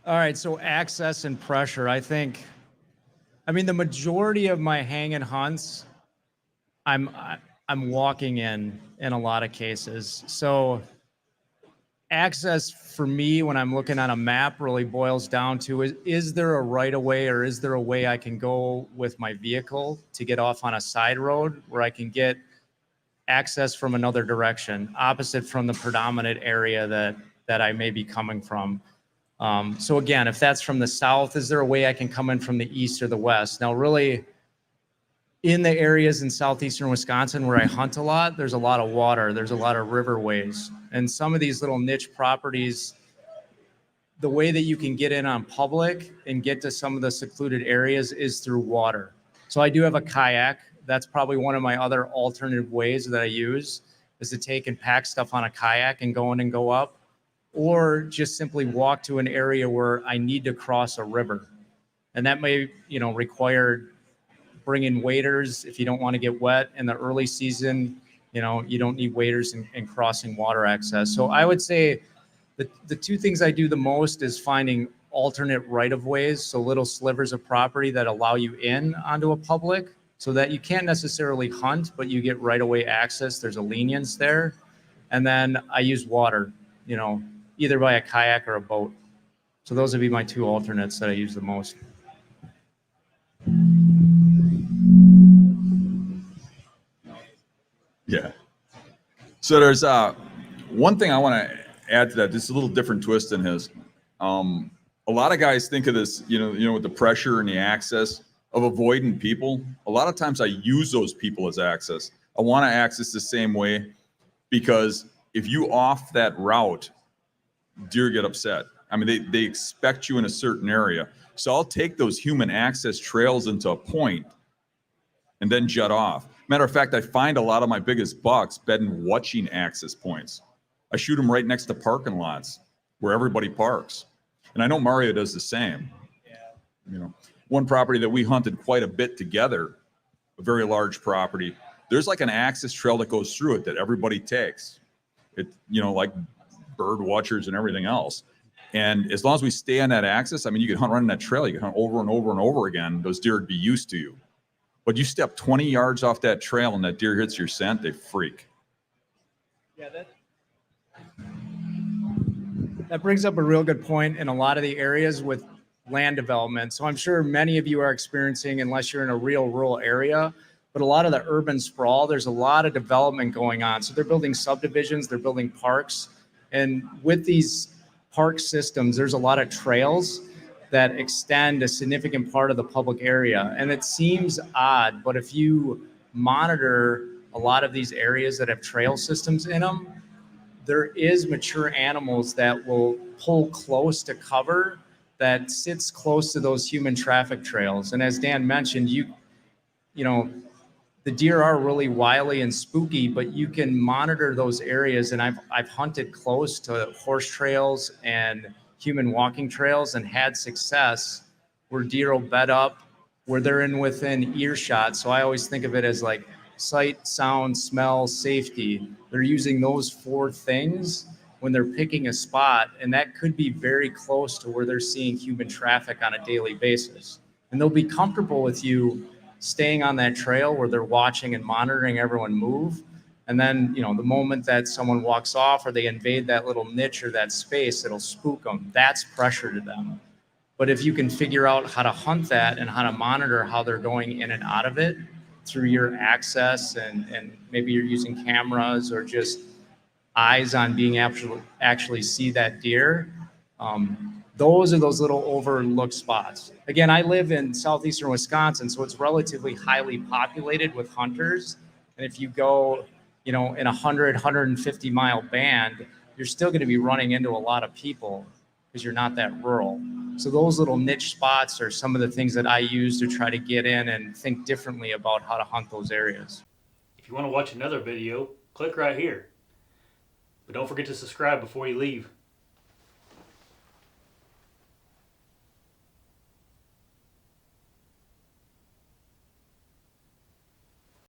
All right, so access and pressure. I mean, the majority of my hang and hunts, I'm walking in a lot of cases. So access for me when I'm looking on a map really boils down to is there a right of way or is there a way I can go with my vehicle to get off on a side road where I can get access from another direction, opposite from the predominant area that I may be coming from. So again, if that's from the south, is there a way I can come in from the east or the west? Now, really, in the areas in southeastern Wisconsin where I hunt a lot, there's a lot of water, there's a lot of riverways. And some of these little niche properties, the way that you can get in on public and get to some of the secluded areas is through water. So I do have a kayak. That's probably one of my other alternative ways that I use, is to take and pack stuff on a kayak and go in and go up, or just simply walk to an area where I need to cross a river. And that may, require bringing waders if you don't want to get wet in the early season. You don't need waders in crossing water access. So I would say the two things I do the most is finding alternate right-of-ways, so little slivers of property that allow you in onto a public so that you can't necessarily hunt, but you get right-of-way access. There's a lenience there. And then I use water, either by a kayak or a boat. So those would be my two alternates that I use the most. Yeah. So there's one thing I want to add to that, just a little different twist in his. A lot of guys think of this, with the pressure and the access of avoiding people. A lot of times I use those people as access. I want to access the same way, because if you off that route, deer get upset. I mean, they expect you in a certain area. So I'll take those human access trails into a point and then jut off. Matter of fact, I find a lot of my biggest bucks bedding watching access points. I shoot them right next to parking lots where everybody parks. And I know Mario does the same. Yeah. One property that we hunted quite a bit together, a very large property, there's like an access trail that goes through it that everybody takes. It, like bird watchers and everything else. And as long as we stay on that access, I mean, you can hunt running that trail, you can hunt over and over and over again. Those deer would be used to you. But you step 20 yards off that trail and that deer hits your scent, they freak. Yeah, that brings up a real good point in a lot of the areas with land development. So I'm sure many of you are experiencing, unless you're in a real rural area, but a lot of the urban sprawl, there's a lot of development going on. So they're building subdivisions, they're building parks. And with these park systems, there's a lot of trails that extend a significant part of the public area. And it seems odd, but if you monitor a lot of these areas that have trail systems in them, there is mature animals that will pull close to cover that sits close to those human traffic trails. And as Dan mentioned, the deer are really wily and spooky, but you can monitor those areas. And I've hunted close to horse trails and human walking trails and had success where deer will bed up, where they're in within earshot. So I always think of it as like sight, sound, smell, safety. They're using those four things when they're picking a spot, and that could be very close to where they're seeing human traffic on a daily basis. And they'll be comfortable with you staying on that trail where they're watching and monitoring everyone move. And then, the moment that someone walks off or they invade that little niche or that space, it'll spook them. That's pressure to them. But if you can figure out how to hunt that and how to monitor how they're going in and out of it through your access, and maybe you're using cameras or just eyes on being actually see that deer, those are those little overlooked spots. Again, I live in southeastern Wisconsin, so it's relatively highly populated with hunters. And if you go, in 150 mile band, you're still going to be running into a lot of people because you're not that rural. So those little niche spots are some of the things that I use to try to get in and think differently about how to hunt those areas. If you want to watch another video, click right here. But don't forget to subscribe before you leave.